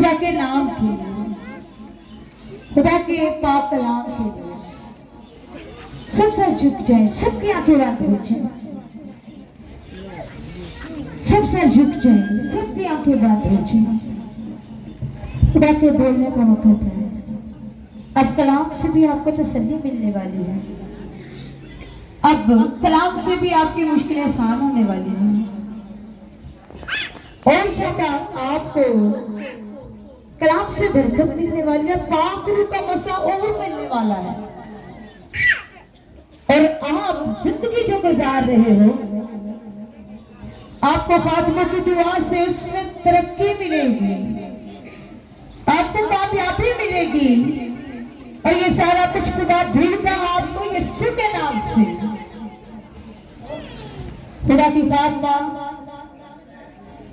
खुदा के नाम के लिए, खुदा के पाक कलाम के लिए सब सर झुक जाए, सबकी आंखें बंद हो जाए, सब सर झुक जाए, सबकी आंखें बंद हो जाए। खुदा के बोलने का वक्त है। अब कलाम से भी आपको तसल्ली मिलने वाली है। अब कलाम से भी आपकी मुश्किलें आसान होने वाली हैं। और सदा आपको कलाम से बरकत मिलने वाली है। पाक रूह का मसा और मिलने वाला है। और आप जिंदगी जो गुजार रहे हो, आपको खात्मा की दुआ से उसमें तरक्की मिलेगी, आपको कामयाबी मिलेगी। और ये सारा कुछ खुदा देगा आपको यीशु के नाम से। खुदा की खात्मा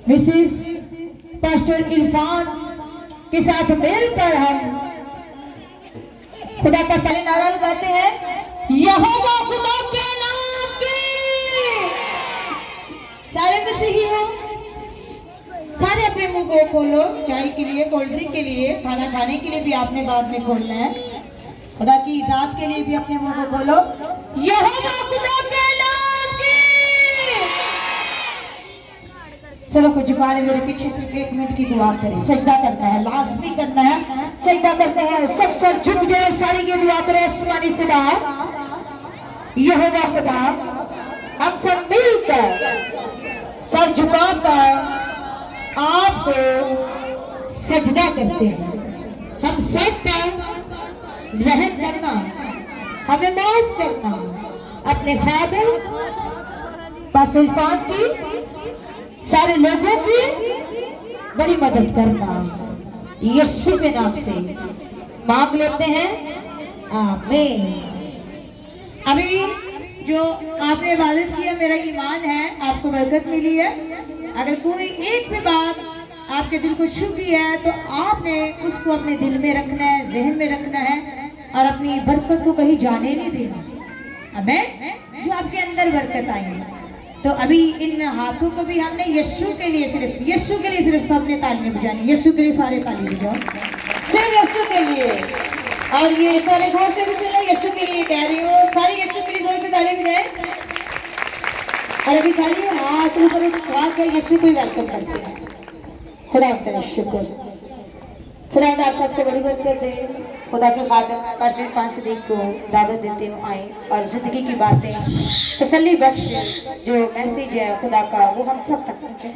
मिसेस पास्टर इरफान के साथ मिलकर हम खुदा का पहले नारा लगाते हैं, यहोवा खुदा के नाम की। सारे में सही हो? सारे अपने मुंह को खोलो। चाय के लिए, कोल्ड ड्रिंक के लिए, खाना खाने के लिए भी आपने बाद में खोलना है। खुदा की इजाजत के लिए भी अपने मुंह को खोलो। यहोवा खुदा के नाम की। चलो कुछ गाने मेरे पीछे सिर्फ 1 मिनट की दुआ करें। सजदा करना है, लाजमी करना है, सजदा करना है। सब सर झुक जाए, सारी ये दुआ करें। आसमानी खुदा, यहोवा खुदा, हम सब मिलकर सर झुकाकर आपको सजदा करते हैं। हम सब पर रहम करना, हमें माफ करना, अपने खादर पास्टर इरफान की, सारे लोगों की बड़ी मदद करना। यीशु के नाम से मांग लेते हैं, आमीन। अभी जो आपने इबादत किया, मेरा ईमान है आपको बरकत मिली है। अगर कोई एक भी बात आपके दिल को छू गई है तो आपने उसको अपने दिल में रखना है, जहन में रखना है और अपनी बरकत को कहीं जाने नहीं देना। हमें जो आपके अंदर बरकत आई है। तो अभी इन हाथों को भी हमने यीशु के लिए, सिर्फ यीशु के लिए, सिर्फ सबने तालियां बजानी। यीशु के लिए सारे तालियां बजाओ, सिर्फ यीशु के लिए। और ये सारे जोर से भी सुनो, यीशु के लिए कह रही हूँ, सारे यीशु के लिए जोर से तालियां बजाएं। और अभी खाली हाथ ऊपर उठा के यीशु को वेलकम करते हैं। खुदा का शुक्र, खुदा आप सबको बड़ी बरकत दे। खुदा के खादम पास्टर इरफान सिद्दीक को दावत देते हुए आए और जिंदगी की बातें, तसल्ली बख्श जो मैसेज है खुदा का, वो हम सब तक पहुंचे।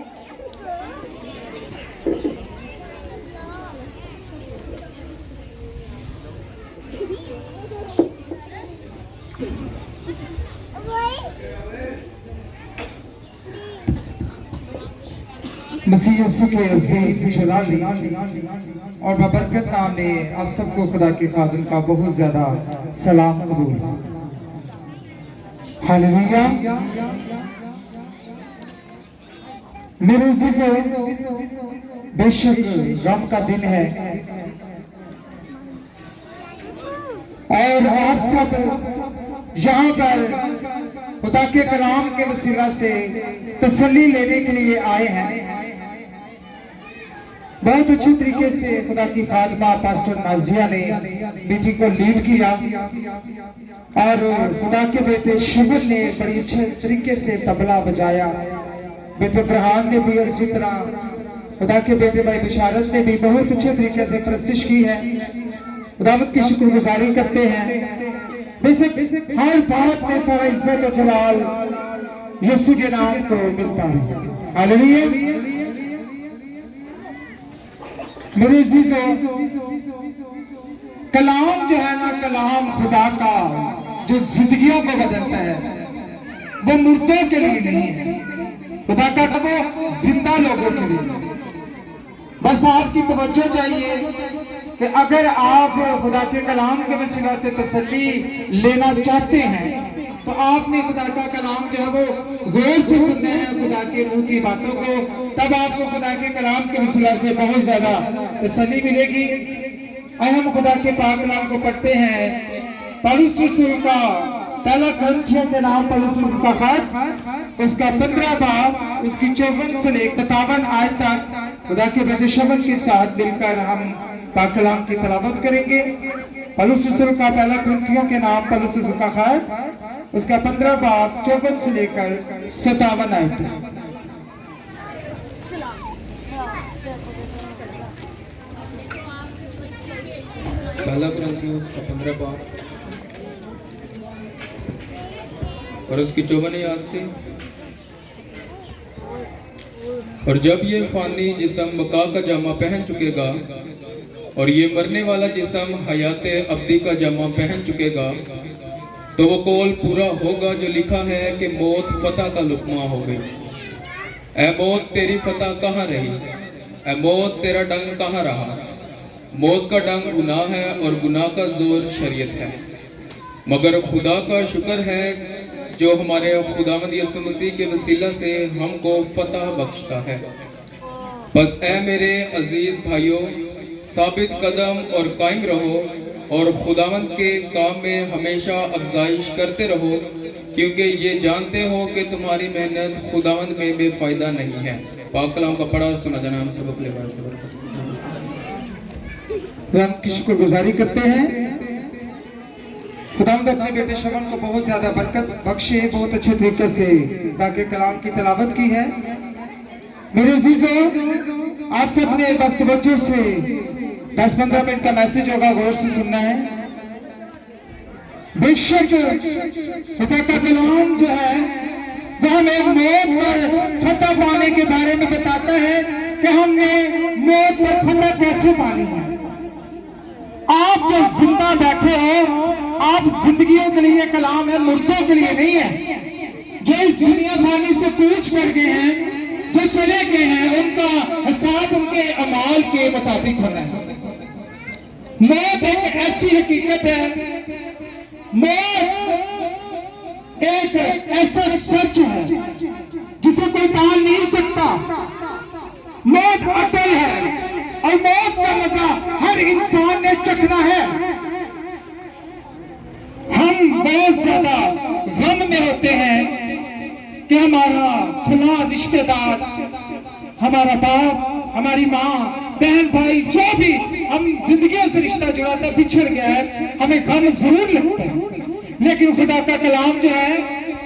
मसीह यीशु के अजीज जलाली और बबरकत नाम में आप सबको खुदा के खादिम का बहुत ज्यादा सलाम कबूल। हालेलुया। मेरे अजीजों, बेशक गम का दिन है और आप सब यहाँ पर खुदा के कलाम के वसीला से तसल्ली लेने के लिए आए हैं। बहुत अच्छे तरीके से खुदा की खादमा पास्टर नाजिया ने मीटिंग को लीड किया और खुदा के बेटे शिविर ने बड़ी अच्छे तरीके से तबला बजाया। बेटे फरहान ने भी और इसी तरह खुदा के बेटे भाई बिशारत ने भी बहुत अच्छे तरीके से प्रस्तुत की है। खुदावत की शुक्रगुजारी करते हैं। बेशक हर बात में सारा इज्जत और जलाल यीशु के नाम को मिलता है। हालेलुया। मेरे अजीजों, कलाम जो है ना, कलाम खुदा का जो जिंदगियों को बदलता है, वो मुर्दों के लिए नहीं है। खुदा का वो जिंदा लोगों के लिए। बस आपकी तवज्जो चाहिए कि अगर आप खुदा के कलाम के वसीला से तसल्ली लेना चाहते हैं तो आपने खुदा का कलाम जो है वो गौर से सुनना है, खुदा के मुंह की बातों को। तब आपको खुदा के कलाम के वसीला से बहुत ज्यादा तसल्ली मिलेगी। और हम खुदा के पाक कलाम को पढ़ते हैं। पौलुस रसूल का पहला ग्रंथियों के नाम पौलुस रसूल का खत, उसका 15 बाब, उसकी 54 से लेकर 57 आयत तक खुदा के बेदशमन के साथ मिलकर हम पाक कलाम की तलावत करेंगे। पौलुस रसूल का पहला कुरिन्थियों के नाम पौलुस रसूल का खत, उसका 15 बाब 54 से लेकर 57 आयत। पहला कुरिन्थियों उसका 15 बाब और उसकी 54 आयत से। और जब ये फानी जिस्म बका का जामा पहन चुकेगा और ये मरने वाला जिस्म हयाते अब्दी का जामा पहन चुकेगा, तो वो कौल पूरा होगा जो लिखा है कि मौत फतह का लुकमा हो गई। ऐ मौत तेरी फतह कहाँ रही? ऐ मौत तेरा डंग कहाँ रहा? मौत का डंग गुनाह है और गुनाह का जोर शरीयत है। मगर खुदा का शुक्र है जो हमारे खुदावंद यीशु मसीह के वसीला से हमको फतह बख्शता है। बस ऐ मेरे अजीज भाइयों, साबित कदम और कायम रहो और खुदावंद के काम में हमेशा अफजाइश करते रहो, क्योंकि ये जानते हो कि तुम्हारी मेहनत खुदावंद में बेफायदा नहीं है। पाक कलाम का पढ़ा सुना जाना हम सबक ले तो हम किसी को गुजारी करते हैं, खुदावंद अपने बेटे शमन को बहुत ज्यादा बरकत बख्शे। बहुत अच्छे तरीके से ताकि कलाम की तलावत की है। मेरे अजीजों, आप सबने बस तवज्जो से 10-15 मिनट का मैसेज होगा, गौर से सुनना है। बेशक खुदा का कलाम जो है वो हमें मौत पर फतह पाने के बारे में बताता है कि हमने मौत पर फतह कैसे पानी है। आप जो जिंदा बैठे हो, आप जिंदगियों के लिए कलाम है, मुर्दों के लिए नहीं है। जो इस दुनिया फानी से कूच कर गए हैं, जो चले गए हैं, उनका हिसाब उनके अमाल के मुताबिक होना है। मौत एक ऐसी हकीकत है, मौत एक ऐसा सच है जिसे कोई टाल नहीं सकता। मौत अटल है और मौत का मजा हर इंसान ने चखना है। हम बहुत ज्यादा गम में होते हैं कि हमारा फला रिश्तेदार, हमारा बाप, हमारी माँ, बहन, भाई, जो भी हम जिंदगियों से रिश्ता जुड़ा था बिछड़ गया है, हमें गम जरूर लगता है। लेकिन खुदा का कलाम जो है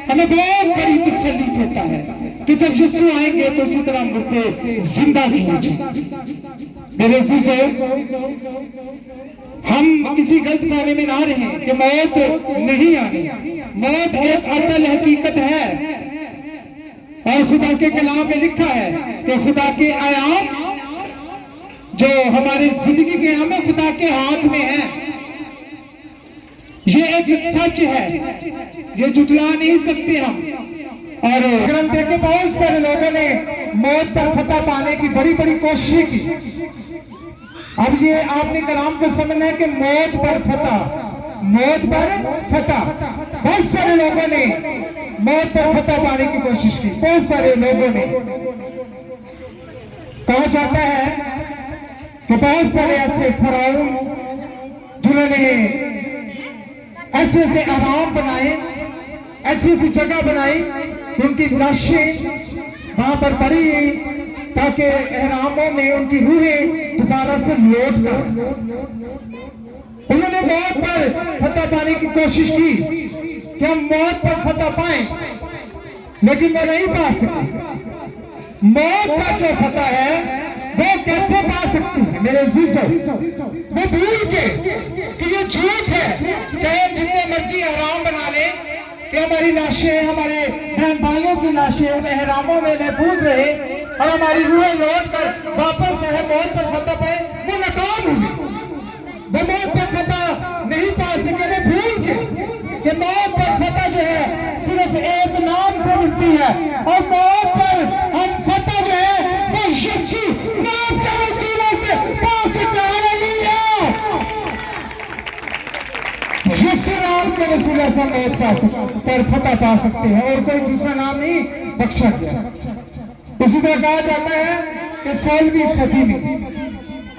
हमें बहुत बड़ी तसल्ली देता है कि जब यीशु आएंगे तो उसी तरह मुर्दे जिंदा ही हो जाएंगे। मेरे अजीजों, हम किसी गलत फहमी में ना रहें कि मौत नहीं आनी। मौत एक अटल हकीकत है और खुदा के कलाम में लिखा है कि खुदा के आयाम जो हमारे जिंदगी के हमें खुदा के हाथ में है। ये एक सच है, ये जुटला नहीं सकते हम। और अगर हम देखें, बहुत सारे लोगों ने मौत पर फतह पाने की बड़ी बड़ी कोशिश की। अब ये आपने कलाम को समझना है कि मौत पर फतह, मौत पर फतह। बहुत सारे लोगों ने मौत पर फतह पाने की कोशिश की। बहुत सारे लोगों ने, कहा जाता है कि बहुत सारे ऐसे फराउन जिन्होंने ऐसे ऐसे आराम बनाए, ऐसी ऐसी जगह बनाई, उनकी लाशें वहां पर पड़ी ताकि एहरामों में उनकी रूहें दोबारा से लौट कर। उन्होंने मौत पर फतह पाने की कोशिश की कि हम मौत पर फतह पाएं, लेकिन वो नहीं पा सके। मौत का जो फतह है वो कैसे पा सकती है? मेरे अजीजों, वो भूल के कि ये झूठ है, चाहे जितने मर्जी एहराम बना ले कि हमारी लाशें, हमारे बहन भाइयों की लाशें उन एहरामों में महफूज रहे और हमारी रूहें लौट कर वापस मौत पर फतह पाए, वो नाकाम हुई। वो मौत पर फतह नहीं पा सके। वो भूल के कि मौत पर फतह जो है सिर्फ एक नाम से मिलती है और मौत पर हम फतह जो है वो यीशु नाम के वसीले से पा सकते हैं। यीशु नाम के वसीले से मौत पर फतह पा सकते हैं और कोई दूसरा नाम नहीं बख्शा गया। इसी तरह कहा जाता है कि 16वीं सदी में,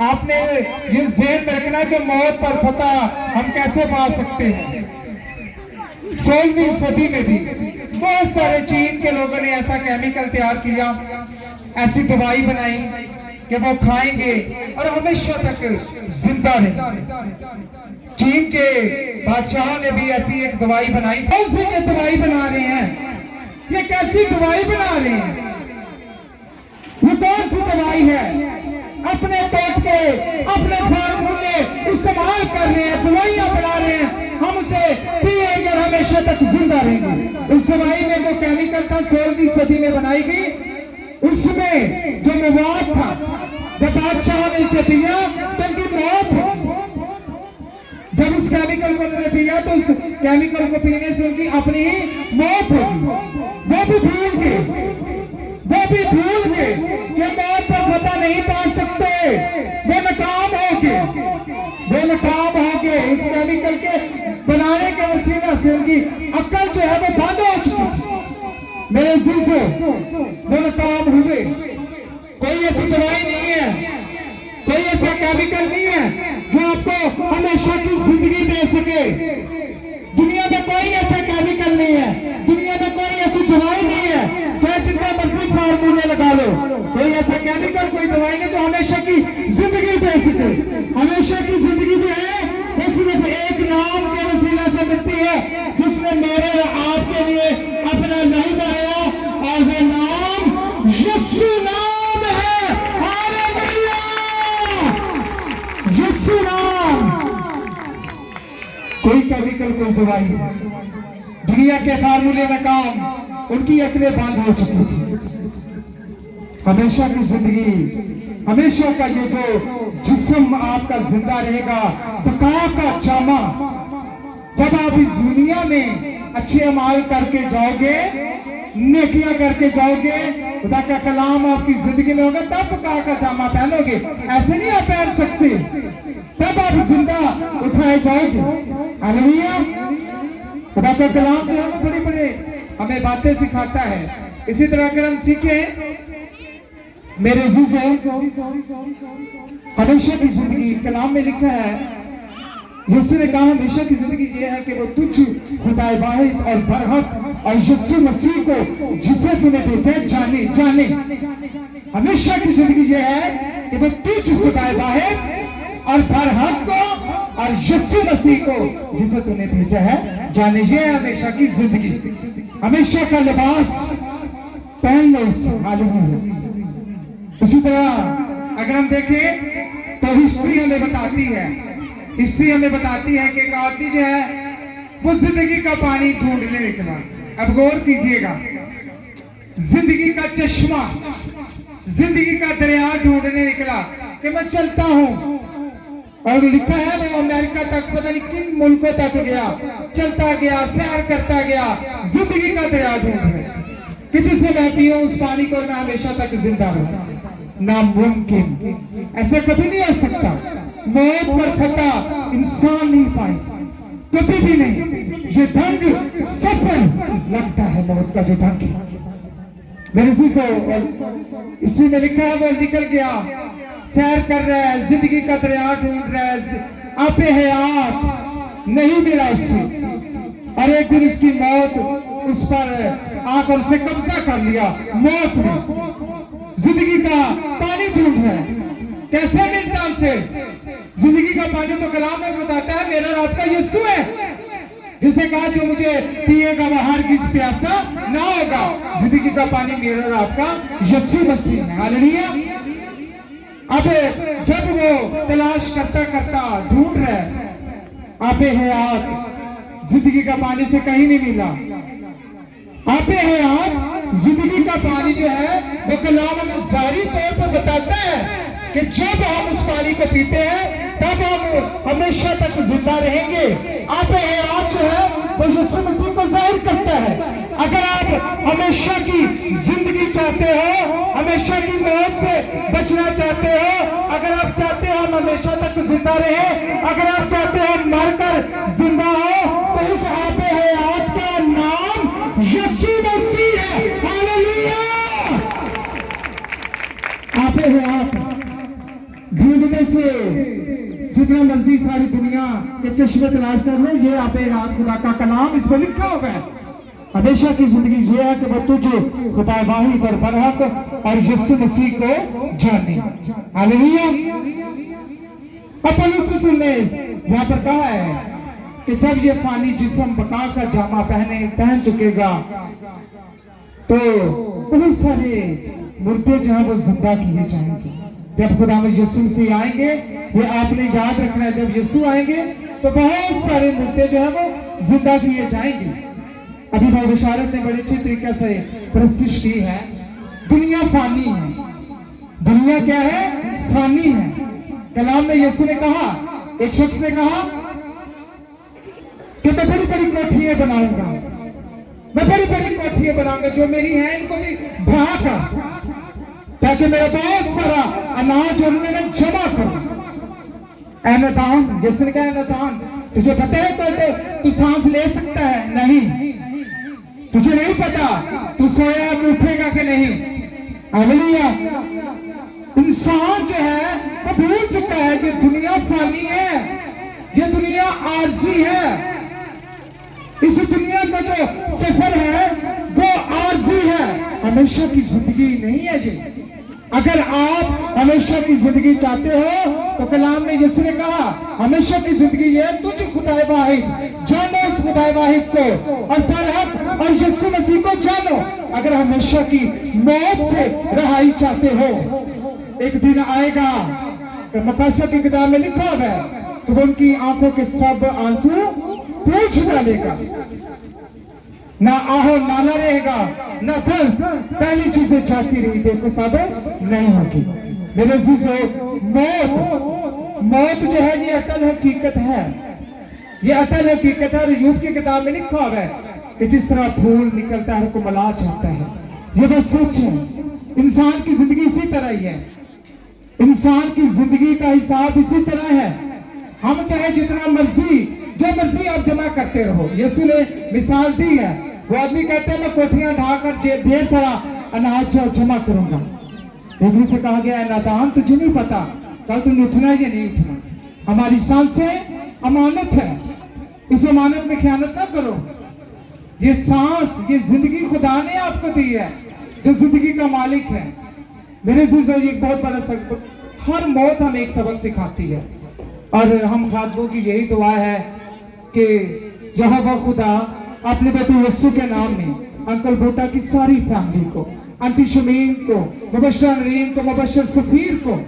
आपने ये ज़हन में रखना है कि मौत पर फतह हम कैसे पा सकते हैं। 16वीं सदी में भी बहुत सारे चीन के लोगों ने ऐसा केमिकल तैयार किया, ऐसी दवाई बनाई कि वो खाएंगे और हमेशा तक जिंदा रहेंगे। चीन के बादशाहों ने भी ऐसी एक दवाई बनाई। कौन सी ये दवाई बना रहे हैं? ये कैसी दवाई बना रहे हैं? ये कौन सी दवाई है? अपने टोटके, अपने फार्मूले इस्तेमाल कर रहे हैं, दवाइयां बना रहे हैं, हम उसे पिएंगे और हमेशा तक जिंदा रहेंगे। उस दवाई में जो केमिकल था 16वीं सदी में बनाई गई, उसमें जो मवाद था, जब बादशाह ने इसे पिया तो उनकी मौत हो। जब उस केमिकल को उन्होंने पिया तो उस केमिकल को पीने से उनकी अपनी ही मौत होगी। वो भी भूल गए कि मौत पर फतह नहीं पा सकते। वो नाकाम हो गए। इस केमिकल के बनाने के वसीला से उनकी अक्ल जो है वो बंद हो चुकी थी। मेरे अजीजों, वो नाकाम हुए। कोई ऐसी दवाई नहीं है, कोई ऐसा केमिकल नहीं है जो आपको हमेशा की जिंदगी दे सके। दुनिया में कोई ऐसा केमिकल नहीं है, दुनिया में कोई ऐसी दवाई नहीं है, चाहे जितने मर्जी फार्मूले लगा लो, कोई ऐसा केमिकल, कोई दवाई नहीं जो हमेशा की जिंदगी दे सके। हमेशा की जिंदगी जो है वो सिर्फ एक नाम के वसीला से मिलती है, जिसने मेरे और आपके लिए अपना लहू बहाया, और वो नाम यीशु नाम है। हालेलुया! यीशु नाम। कोई केमिकल, कोई दवाई, दुनिया के फार्मूले में काम, उनकी अकलें बंद हो चुकी थी। हमेशा की जिंदगी, हमेशा का ये जो जिस्म आपका जिंदा रहेगा, बका का जामा, जब आप इस दुनिया में अच्छे अमाल करके जाओगे, नेकियां करके जाओगे, खुदा का कलाम आपकी जिंदगी में होगा, तब बका का जामा पहनोगे। ऐसे नहीं आप पहन सकते, तब आप जिंदा उठाए जाओगे। हालेलुया! खुदा का कलाम जो हमें बड़े बड़े हमें बातें सिखाता है। इसी तरह अगर हम सीखें, मेरे अजीजों, हमेशा की जिंदगी कलाम में लिखा है, यीशु ने कहा हमेशा की जिंदगी ये है कि वो तुझ खुदाए वाहिद और बरहक और यीशु मसीह को जिसे तूने भेजा जाने। हमेशा की जिंदगी ये है कि वो तुझ खुदाए वाहिद और बरहक को और यीशु मसीह को जिसे तूने भेजा है जाने। ये है हमेशा की जिंदगी। हमेशा का लिबास पहन लो इसे। हालेलुया! इसी तरह अगर हम देखें तो हिस्ट्री हमें बताती है कि एक आदमी जो है वो जिंदगी का पानी ढूंढने निकला। अब गौर कीजिएगा, जिंदगी का चश्मा, जिंदगी का दरिया ढूंढने निकला कि मैं चलता हूं। और लिखा है वो अमेरिका तक, पता नहीं किन मुल्कों तक गया, चलता गया, सैर करता गया, जिंदगी का दरिया ढूंढ रहे कि जिसे मैं पीऊं उस पानी को मैं हमेशा तक जिंदा रहूं। नामुमकिन, ऐसा कभी नहीं हो सकता। मौत पर फतह इंसान नहीं पाए, कभी भी नहीं। ये ढंग सब पर लगता है, मौत का जो ढंग है। मेरे इसी में लिखा है वो निकल गया, सैर कर रहा है, जिंदगी का दरिया ढूंढ रहा है, आपे हयात नहीं मिला उससे, और एक दिन इसकी मौत उस पर आकर उसने कब्जा कर लिया। मौत ने जिंदगी का पानी ढूंढ रहा है, कैसे मिलता उसे? जिंदगी का पानी तो कलाम में बताता है मेरा और आपका यीशु है, जिसने कहा जो मुझे पिएगा वह हरगिज़ प्यासा ना होगा। जिंदगी का पानी मेरा और आपका यीशु मसीह है। हालेलुया! अब जब वो तलाश करता करता ढूंढ रहा है, आपे हयात जिंदगी का पानी से कहीं नहीं मिला। आपे हयात जिंदगी का पानी जो है वो कलाम में जाहिरी तौर पर बताता है कि जब हम उस पानी को पीते हैं तब हम हमेशा तक जिंदा रहेंगे। आपे हयात जो है वो यीशु मसीह को जाहिर करता है। अगर आप हमेशा की जिंदगी चाहते हो, हमेशा की मौत से बचना चाहते हो, अगर आप चाहते हो हम हमेशा तक जिंदा रहे, अगर आप चाहते हो मरकर जिंदा हो, तो उस आपे हयात का नाम यीशु मसीह है। हालेलुया! आपे हयात ढूंढने से जितना मर्जी सारी दुनिया के चश्मे तलाश कर लो, ये आपे हयात खुदा का कलाम इस पर लिखा हुआ है। हमेशा की जिंदगी ये है कि वो तुझ खुदा वाहिद और बरहक और यीशु मसीह को जाने। हालेलुया। अपन उससे सुनने यहाँ पर कहा है कि जब ये फानी जिस्म बका का जामा पहन चुकेगा तो बहुत सारे मुर्दे जो है वो जिंदा किए जाएंगे। जब खुदा में यीशु मसीह आएंगे, ये आपने याद रखना है, जब यीशु आएंगे तो बहुत सारे मुर्दे जो है वो जिंदा किए जाएंगे। अभी भाई बशारत ने बड़े अच्छे तरीके से प्रस्तुत की है। दुनिया फानी है। दुनिया क्या है? फानी है। कलाम में यीशु ने कहा, एक शख्स ने कहा कि मैं बड़ी बड़ी कोठियां बनाऊंगा, मैं बड़ी बड़ी कोठियां बनाऊंगा, जो मेरी हैं इनको भी ढाका, ताकि मेरा बहुत सारा अनाज और मैं जमा करूं। ऐ नातान, यीशु ने कहा, नातान तुझे पता है कल तो तू सांस ले सकता है? नहीं। तुझे नहीं पता तू सोया अब उठेगा कि नहीं? हालेलुया। इंसान जो है वो भूल चुका है कि दुनिया फानी है, ये दुनिया आरजी है। इस दुनिया का जो सफर है वो आरजी है, हमेशा की जिंदगी नहीं है जी। अगर आप हमेशा की जिंदगी चाहते हो तो कलाम में यीशु ने कहा हमेशा की जिंदगी ये तुझ खुदाए वाहिद, जानो उस खुदाए वाहिद को और परहक और यीशु मसीह को जानो। अगर हमेशा की मौत से रहाई चाहते हो, एक दिन आएगा तो मकासद की किताब में लिखा हुआ है कि वो उनकी आंखों के सब आंसू पूछ डालेगा, ना आहो नाला रहेगा, ना फल, पहली चीजें जाती रही देखो सब नहीं होगी। मेरे अजीजों, मौत जो है ये अटल हकीकत है, ये अटल हकीकत है। यूब की किताब में लिखा हुआ है कि जिस तरह फूल निकलता है को मला जाता है, ये बस सच है। इंसान की जिंदगी इसी तरह ही है, इंसान की जिंदगी का हिसाब इसी तरह है। हम चाहे जितना मर्जी जो मर्जी आप जमा करते रहो। यीशु ने मिसाल दी है, वो आदमी कहते हैं मैं कोठियां ढाकर ढेर सारा अनाज जमा करूंगा। एक से कहा गया है नातान तुझे नहीं पता कल तुमने उठना है या नहीं उठना। हमारी सांसें अमानत है, इस अमानत में खयानत ना करो। ये सांस, ये जिंदगी खुदा ने आपको दी है, जो जिंदगी का मालिक है। मेरे अजीजों, ये एक बहुत बड़ा सबक, हर मौत हमें एक सबक सिखाती है। और हम खातबों की यही दुआ है कि यहोवा खुदा अपने बेटे यीशु के नाम में अंकल बूटा की सारी फैमिली को, आंटी शमीन को, मुबशर नरीन को, मुबशर सफीर को,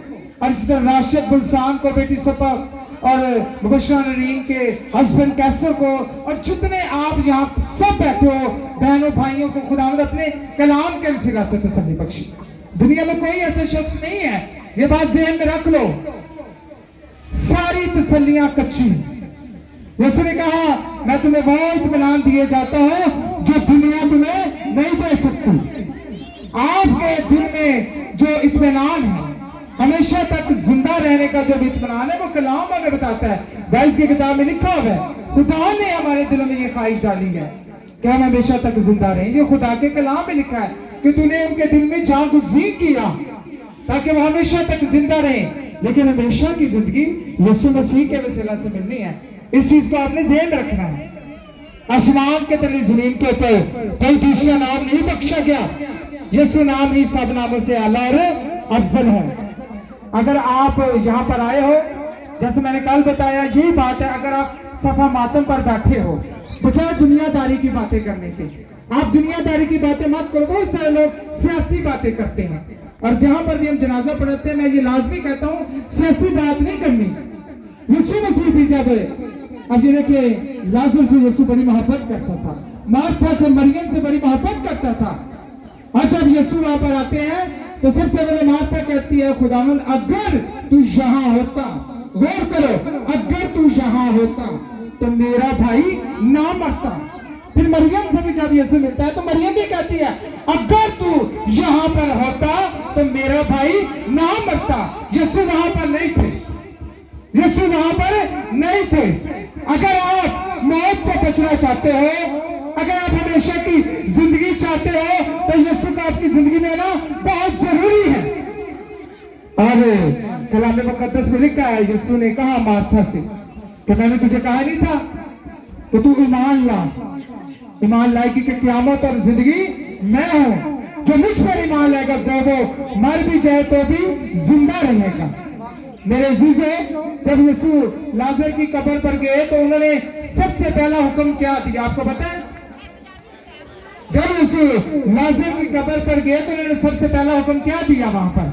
और इसी तरह राशिद गुलसान को, बेटी सपक और मुबशर नरीन के हस्बैंड कैसर को, और जितने आप यहाँ सब बैठे हो बहनों भाइयों को खुदावंद अपने कलाम के वसीला से तसल्ली बख्शी। दुनिया में कोई ऐसा शख्स नहीं है, ये बात ज़हन में रख लो, सारी तसल्लियां कच्ची। यीशु ने कहा मैं तुम्हें वो इत्मीनान दिए जाता हूं जो दुनिया तुम्हें नहीं दे सकती। आपके दिल में जो इत्मीनान है, हमेशा तक जिंदा रहने का जो इत्मीनान है, वो कलाम हमें बताता है। गाइस की किताब में लिखा हुआ है खुदा ने हमारे दिलों में ये ख्वाहिश डाली है कि हम हमेशा तक जिंदा रहें। ये खुदा के कलाम में लिखा है कि तूने उनके दिल में जागुज़ी किया ताकि वो हमेशा तक जिंदा रहे। लेकिन हमेशा की जिंदगी यीशु मसीह के वसीला से मिलनी है। इस चीज को आपने ज़हन रखना है। आसमान के तले जमीन के ऊपर कोई दूसरा नाम नहीं बख्शा गया, यीशु नाम ही सब नामों से आला और अफजल है। अगर आप यहाँ पर आए हो, जैसे मैंने कल बताया, यही बात है, अगर आप सफा मातम पर बैठे हो बजाय दुनियादारी की बातें करने के, आप दुनियादारी की बातें मत करो। बहुत सारे लोग सियासी बातें करते हैं, और जहां पर भी हम जनाजा पढ़ते हैं, मैं ये लाजमी कहता हूँ सियासी बात नहीं करनी। यीशु मसीह भी जब, अब ये देखिए, लाजर से यीशु बड़ी मोहब्बत करता था, मार्था से मरियम से बड़ी मोहब्बत करता था, और जब यीशु वहां पर आते हैं तो सबसे पहले मार्था कहती है खुदावंद अगर तू यहाँ होता, गौर करो, अगर तू यहाँ होता तो मेरा भाई ना मरता। फिर मरियम से भी जब यीशु मिलता है तो मरियम भी कहती है अगर तू यहाँ पर होता तो मेरा भाई ना मरता। यीशु वहां पर नहीं थे, यीशु वहां पर नहीं थे। अगर आप मौत से बचना चाहते हो, अगर आप हमेशा की जिंदगी चाहते हो, तो यीशु का आपकी जिंदगी में ना बहुत जरूरी है। और कलाम मुकद्दस में लिखा है, यीशु ने कहा मार्था से कि मैंने तुझे कहा नहीं था कि तू ईमान ला, ईमान लाएगी कि क़यामत और जिंदगी मैं हूं। जो मुझ पर ईमान लाएगा दो वो मर भी जाए तो भी जिंदा रहेगा। मेरे अजीजों, जब यीशु लाजर की कब्र पर गए तो उन्होंने सबसे पहला हुक्म क्या दिया, आपको पता है? जब यीशु लाजर की कब्र पर गए तो उन्होंने सबसे पहला हुक्म क्या दिया वहां पर,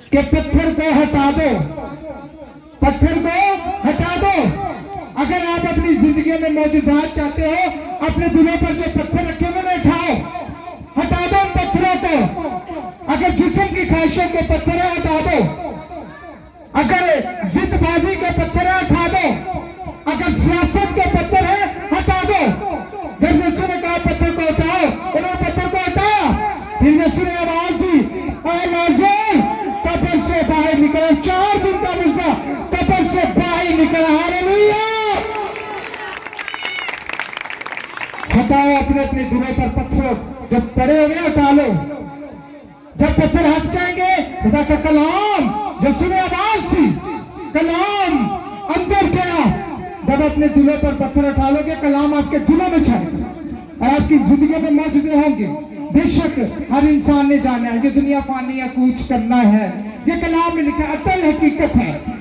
कि पत्थर को हटा दो, पत्थर को हटा दो। अगर आप अपनी जिंदगी में मौजूदात चाहते हो, अपने दिलों पर जो पत्थर रखे हुए उन्हें उठाओ, हटा दो उन पत्थरों को। अगर जिस्म की ख्वाहिशों के पत्थर है हटा दो, अगर जिदबाजी के पत्थर है हटा दो, अगर सियासत के पत्थर है हटा दो। जब यीशु ने कहा पत्थर को हटाओ, उन्होंने पत्थर को हटाया। फिर यीशु ने आवाज दी, ऐ लाजर कब्र से बाहर निकला। 4 दिन का मुर्दा कब्र से बाहर निकला। हालेलुया। हटाओ अपने अपने दिलों पर पत्थर जब पड़े हुए हटा लो। जब पत्थर हट जाएंगे, खुदा का कलाम यीशु ने आवाज दी, कलाम अंदर गया। जब अपने दिलों पर पत्थर उठा लोगे, कलाम आपके दिलों में छाएगा और आपकी जिंदगी में मौजूद होंगे। बेशक हर इंसान ने जाना है ये दुनिया फानी है, कूच करना है। ये कलाम में लिखा अटल हकीकत है।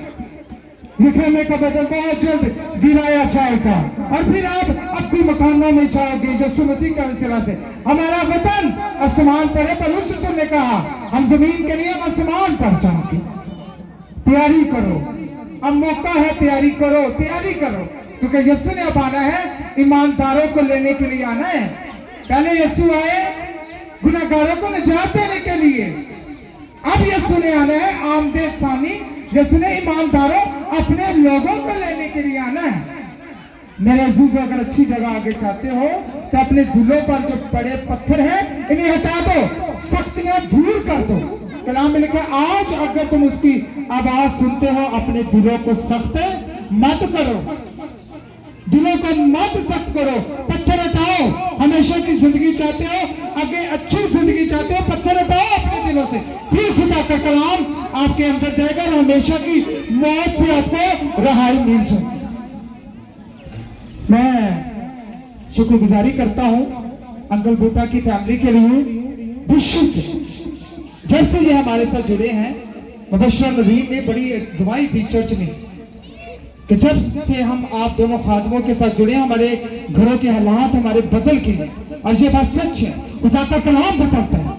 लिखने का बदल बहुत जल्द गिराया जाएगा और फिर आप अपने मकानों में जाओगे। यीशु मसीह का वसीला से हमारा वतन आसमान पर है, पर उसने ने कहा हम जमीन के लिए हम आसमान पर जाएंगे। तैयारी करो, अब मौका है, तैयारी करो, तैयारी करो, क्योंकि यीशु ने अब आना है, ईमानदारों को लेने के लिए आना है। पहले यीशु आए गुनाहगारों को निजात देने के लिए, अब यीशु ने आना है आमदे सानी। यीशु ने ईमानदारों अपने लोगों को लेने के लिए आना है। मेरे अजीजों, अगर अच्छी जगह आगे चाहते हो तो अपने दिलों पर जो पड़े पत्थर हैं इन्हें हटा दो, सख्तियां दूर कर दो। कलाम में लिखा आज अगर तुम उसकी आवाज सुनते हो, अपने दिलों को सख्त मत करो, दिलों को मत सख्त करो, पत्थर हटाओ। हमेशा की जिंदगी चाहते हो, आगे अच्छी जिंदगी चाहते हो, पत्थर हटाओ अपने दिलों से, फिर खुदा का कलाम आपके अंदर जाएगा और हमेशा की मौत से आपको रहाई मिल जाएगी। मैं शुक्रगुजारी करता हूं अंकल बूटा की फैमिली के लिए। जब से ये हमारे साथ जुड़े हैं, मुबश्शिर नवीन ने बड़ी गवाही दी चर्च में कि जब से हम आप दोनों खादमों के साथ जुड़े, हमारे घरों के हालात हमारे बदल के हैं। और ये बात सच है, खुदा का कलाम बताता है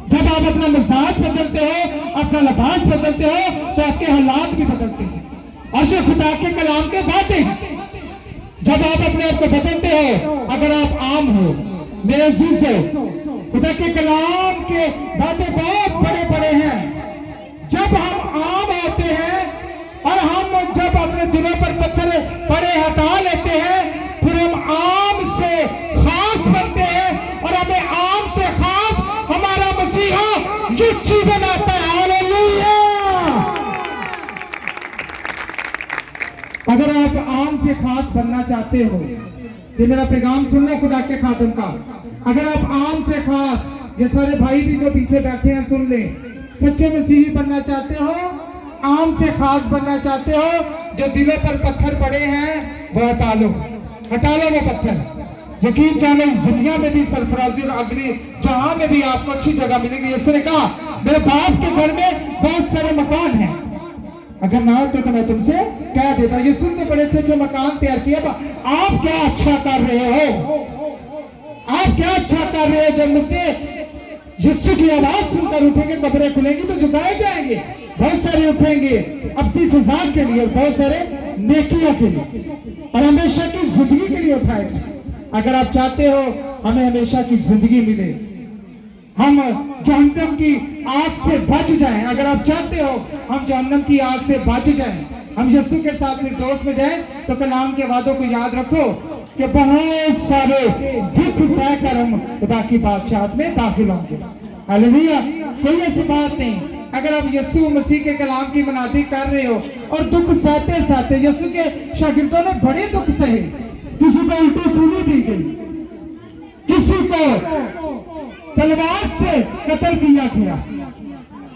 जब आप अपना मिजाज बदलते हो, अपना लिबास बदलते हो, तो आपके हालात भी बदलते हैं। और जो खुदा के कलाम के वादे हैं, जब आप अपने आप को बदलते हो, अगर आप आम हो मेरे अजीजों, खुदा के कलाम के वादे बहुत बड़े बड़े हैं। जब हम आम होते हैं और हम जब अपने दिलों पर पत्थर पड़े हटा लेते हैं, फिर हम आम से खास बनते हैं और हमें आम से खास हमारा मसीहा यीशु बनाता है। हालेलुया। अगर आप आम से खास बनना चाहते हो, ये मेरा पैगाम सुन लो खुदा के खातम का। अगर आप आम से खास, ये सारे भाई भी जो पीछे बैठे हैं सुन ले, सच्चे मसीही बनना चाहते हो, आम से खास बनना चाहते हो, जो दिलों पर पत्थर पड़े हैं वो हटा लो, हटा लो वो पत्थर। यकीन जाने इस दुनिया में भी सरफराजी और अगली जहां में भी आपको अच्छी जगह मिलेगी। यीशु ने कहा मेरे बाप के घर में बहुत सारे मकान हैं, अगर ना होते तो मैं तुमसे कह देता। यीशु ने बड़े अच्छे अच्छे मकान तैयार किया। आप क्या अच्छा कर रहे हो, आप क्या अच्छा कर रहे हो। जब मुद्दे यीशु की आवाज सुनकर उठेंगे, कब्रें खुलेंगी तो झुकाए जाएंगे, बहुत सारे उठेंगे अपनी सजा के लिए और बहुत सारे नेकियों के लिए और हमेशा की जिंदगी के लिए उठाएंगे। अगर आप चाहते हो हमें हमेशा की जिंदगी मिले, हम जहन्नम की आग से बच जाएं, अगर आप चाहते हो हम जहन्नम की आग से बच जाएं, हम यीशु के साथ फिरदौस में जाएं, तो कलाम के वादों को याद रखो कि बहुत सारे दुख सहकर हम खुदा की बादशाहत में दाखिल होंगे। हालेलुया। कोई ऐसी बात नहीं, अगर आप यीशु मसीह के कलाम की मनादी कर रहे हो और दुख सहते सहते, यीशु के शागिर्दों ने बड़े दुख सहे, किसी को उल्टी सूली दी गई, किसी को तलवार से कत्ल किया गया,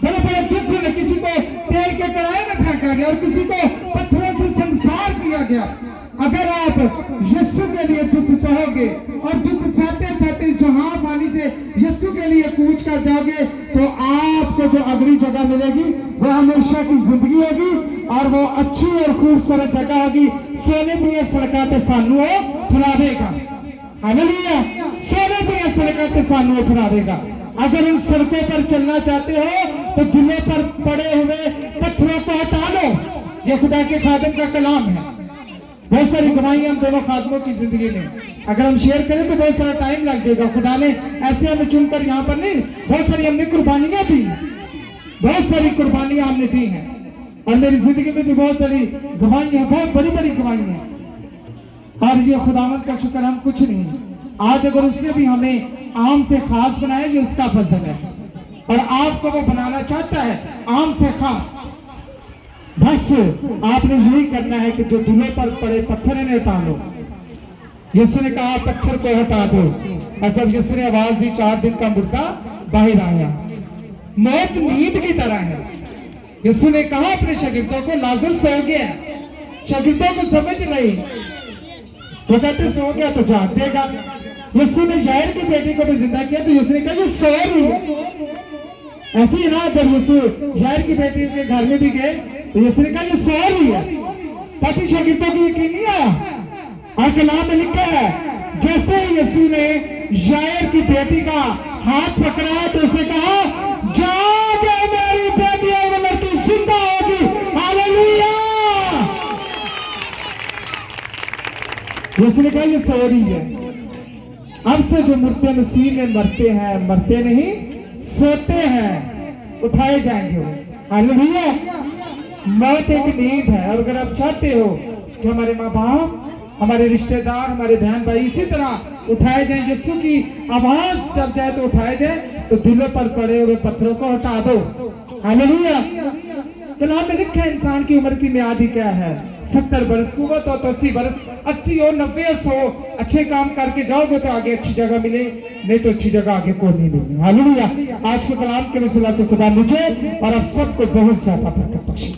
बड़े बड़े दुख में किसी को तेल के कड़ाहे में फेंका गया और किसी को पत्थरों से संसार किया गया। अगर आप यीशु के लिए दुख सहोगे और दुख सहते सहते जहां पानी से से यीशु के लिए कूच कर जाओगे तो आपको जो अगली जगह मिलेगी वो हमेशा की जिंदगी होगी और वो अच्छी और खूबसूरत जगह होगी। सोने दिए सड़कों पे सानू फुलावेगा। हालेलुया। सोने दिए सड़कों पे सानू फुलावेगा। अगर उन सड़कों पर चलना चाहते हो तो दिलों पर पड़े हुए पत्थरों को हटा लो। ये खुदा के खादिम का कलाम है। बहुत सारी गवाही हम दोनों खादिमों की जिंदगी में अगर हम शेयर करें तो बहुत सारा टाइम लग जाएगा। खुदा ने ऐसे हमें चुनकर यहाँ पर नहीं, बहुत सारी हमने कुर्बानियां दी, बहुत सारी कुर्बानियां हमने दी हैं और मेरी जिंदगी में भी बहुत सारी गवाही है, बहुत बड़ी बड़ी गवाही है। और ये खुदावंद का शुक्र, हम कुछ नहीं। आज अगर उसने भी हमें आम से खास बनाया, ये उसका फजल है और आपको वो बनाना चाहता है आम से खास। बस आपने यही करना है कि जो दिलों पर पड़े पत्थर इन्हें हटा लो। यीशु ने कहा पत्थर को हटा दो और जब यीशु ने आवाज दी 4 दिन का मुर्दा बाहर आया। मौत नींद की तरह है। यीशु ने कहा अपने शागिर्दों को लाजर सो गया। शागिर्दों को समझ नहीं, तो कहते सो गया तो जाग जाएगा। यीशु ने याईर की बेटी को भी जिंदा किया तो यीशु ने कहा ये सो रही है। ऐसे ही ना जब यीशु याईर की बेटी के घर में भी गए तो यीशु ने कहा ये सो रही है। तभी शागिर्दों को यकीन नहीं आया और कलाम में लिखा है जैसे यीशु ने याईर की बेटी का हाथ पकड़ा तो उसने कहा जाओ मेरी बेटी और वो लड़की जिंदा होगी। हालेलुया। यीशु ने कहा ये सो रही है। अब से जो मुर्दे मसीह में मरते नहीं सोते हैं, उठाए जाएंगे। हालेलुया। मौत एक नींद है और अगर आप चाहते हो कि हमारे माँ बाप, हमारे रिश्तेदार, हमारे बहन भाई इसी तरह उठाए जाएं, यीशु की आवाज जब जाए तो उठाए जाए, तो दिलों पर पड़े हुए पत्थरों को हटा दो। हालेलुया। कलाम में लिखा है इंसान की उम्र की मियाद ही क्या है, 70 बरस, कुव्वत हो तो 80 बरस, 80 हो 90 और 100। अच्छे काम करके जाओगे तो आगे अच्छी जगह मिले, नहीं तो अच्छी जगह आगे कोई नहीं मिलनी। हालेलुया। आज के कलाम के वसीला से खुदा मुझे और आप सबको बहुत ज्यादा बरकत बख्शे।